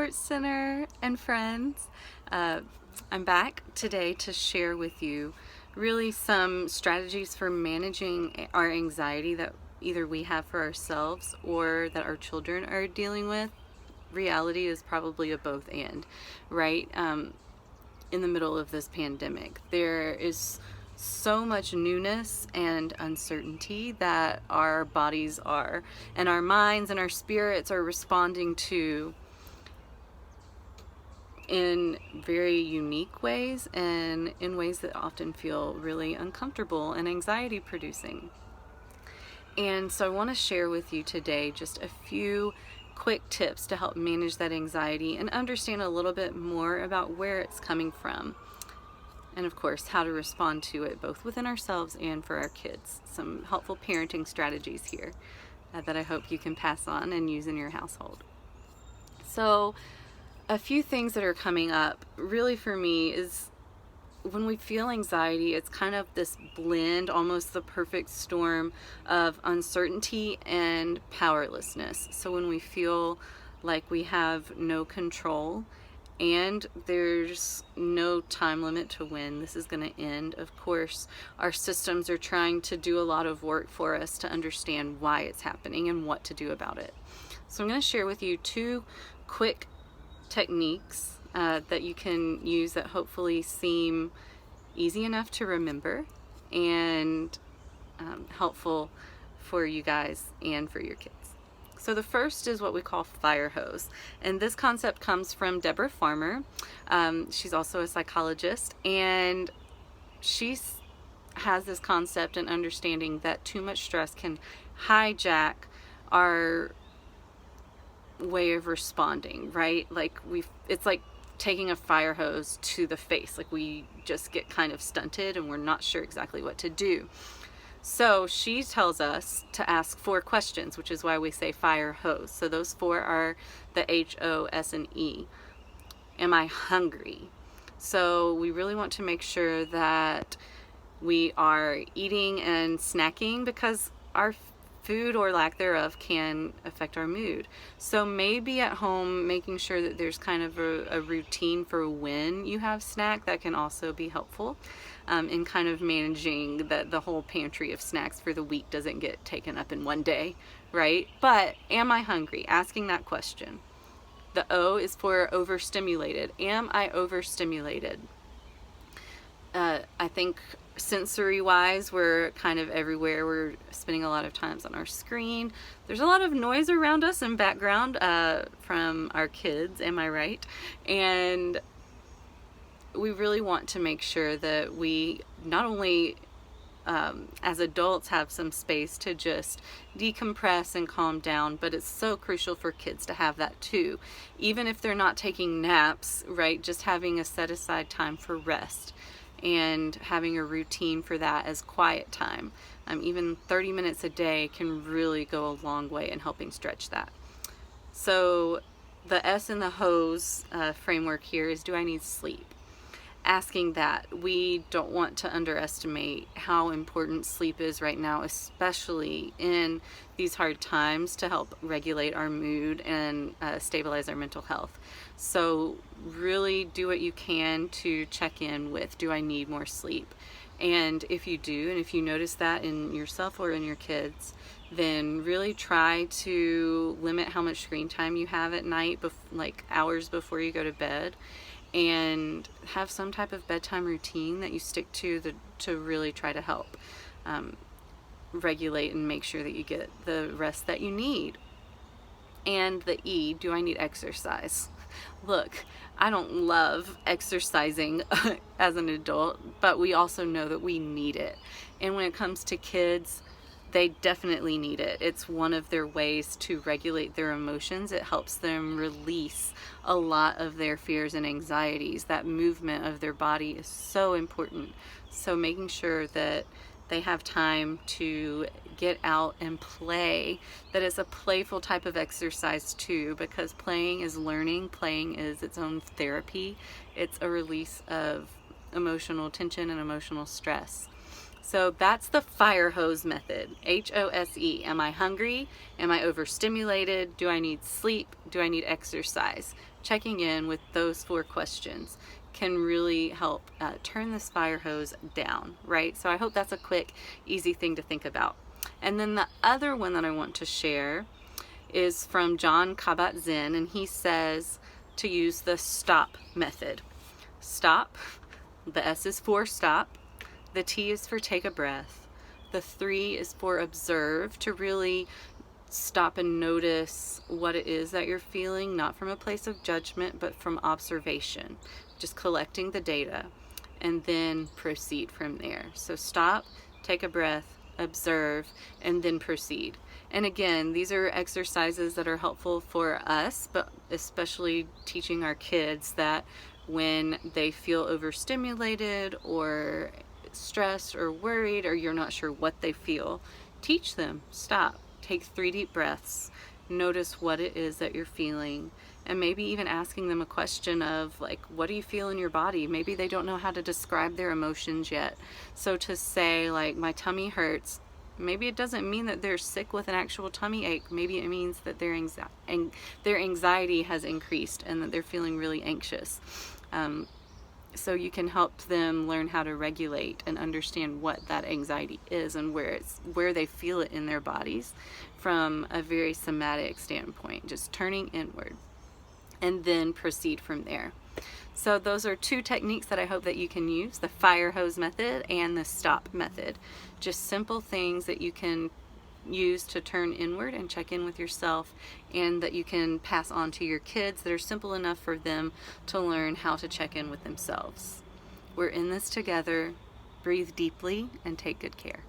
Support Center and friends. I'm back today to share with you really some strategies for managing our anxiety that either we have for ourselves or that our children are dealing with. Reality is probably a both and, right? In the middle of this pandemic, there is so much newness and uncertainty that our bodies are, and our minds and our spirits are responding to in very unique ways and in ways that often feel really uncomfortable and anxiety producing. And so I want to share with you today just a few quick tips to help manage that anxiety and understand a little bit more about where it's coming from. And of course, how to respond to it both within ourselves and for our kids. Some helpful parenting strategies here that I hope you can pass on and use in your household. So a few things that are coming up really for me is when we feel anxiety, it's kind of this blend, almost the perfect storm of uncertainty and powerlessness. So when we feel like we have no control and there's no time limit to when this is going to end, of course, our systems are trying to do a lot of work for us to understand why it's happening and what to do about it. So I'm going to share with you two quick techniques that you can use that hopefully seem easy enough to remember and helpful for you guys and for your kids. So the first is what we call fire hose, and this concept comes from Deborah Farmer. She's also a psychologist, and she has this concept and understanding that too much stress can hijack our way of responding, right? It's like taking a fire hose to the face. Like we just get kind of stunted and we're not sure exactly what to do. So she tells us to ask 4 questions, which is why we say fire hose. So those 4 are the H, O, S, and E. Am I hungry? So we really want to make sure that we are eating and snacking because our food or lack thereof can affect our mood. So maybe at home, making sure that there's kind of a routine for when you have snack, that can also be helpful in kind of managing that the whole pantry of snacks for the week doesn't get taken up in one day, right? But am I hungry? Asking that question. The O is for overstimulated. Am I overstimulated? I think sensory wise, we're kind of everywhere. We're spending a lot of times on our screen. There's a lot of noise around us in background from our kids, am I right? And we really want to make sure that we not only as adults have some space to just decompress and calm down, but it's so crucial for kids to have that too. Even if they're not taking naps, right? Just having a set aside time for rest and having a routine for that as quiet time. Even 30 minutes a day can really go a long way in helping stretch that. So the S in the hose framework here is, do I need sleep? Asking that. We don't want to underestimate how important sleep is right now, especially in these hard times, to help regulate our mood and stabilize our mental health. So really do what you can to check in with, do I need more sleep? And if you do, and if you notice that in yourself or in your kids, then really try to limit how much screen time you have at night, like hours before you go to bed, and have some type of bedtime routine that you stick to really try to help regulate and make sure that you get the rest that you need. And the E, do I need exercise? Look, I don't love exercising as an adult, but we also know that we need it. And when it comes to kids, they definitely need it. It's one of their ways to regulate their emotions. It helps them release a lot of their fears and anxieties. That movement of their body is so important. So making sure that they have time to get out and play, that it's a playful type of exercise too, because playing is learning, playing is its own therapy. It's a release of emotional tension and emotional stress. So that's the fire hose method, HOSE. Am I hungry? Am I overstimulated? Do I need sleep? Do I need exercise? checking in with those 4 questions can really help turn this fire hose down, right? So I hope that's a quick, easy thing to think about. And then the other one that I want to share is from Jon Kabat-Zinn, and he says to use the STOP method. Stop, the S is for stop, the T is for take a breath, the 3 is for observe, to really stop and notice what it is that you're feeling, not from a place of judgment, but from observation, just collecting the data, and then proceed from there. So stop, take a breath, observe, and then proceed. And again, these are exercises that are helpful for us, but especially teaching our kids that when they feel overstimulated or stressed or worried, or you're not sure what they feel, teach them, stop, take 3 deep breaths, notice what it is that you're feeling, and maybe even asking them a question of like, what do you feel in your body? Maybe they don't know how to describe their emotions yet. So to say like, my tummy hurts, maybe it doesn't mean that they're sick with an actual tummy ache. Maybe it means that their anxiety has increased and that they're feeling really anxious. So you can help them learn how to regulate and understand what that anxiety is and where they feel it in their bodies from a very somatic standpoint, just turning inward, and then proceed from there. So those are 2 techniques that I hope that you can use, the fire hose method and the stop method. Just simple things that you can use to turn inward and check in with yourself, and that you can pass on to your kids, that are simple enough for them to learn how to check in with themselves. We're in this together. Breathe deeply and take good care.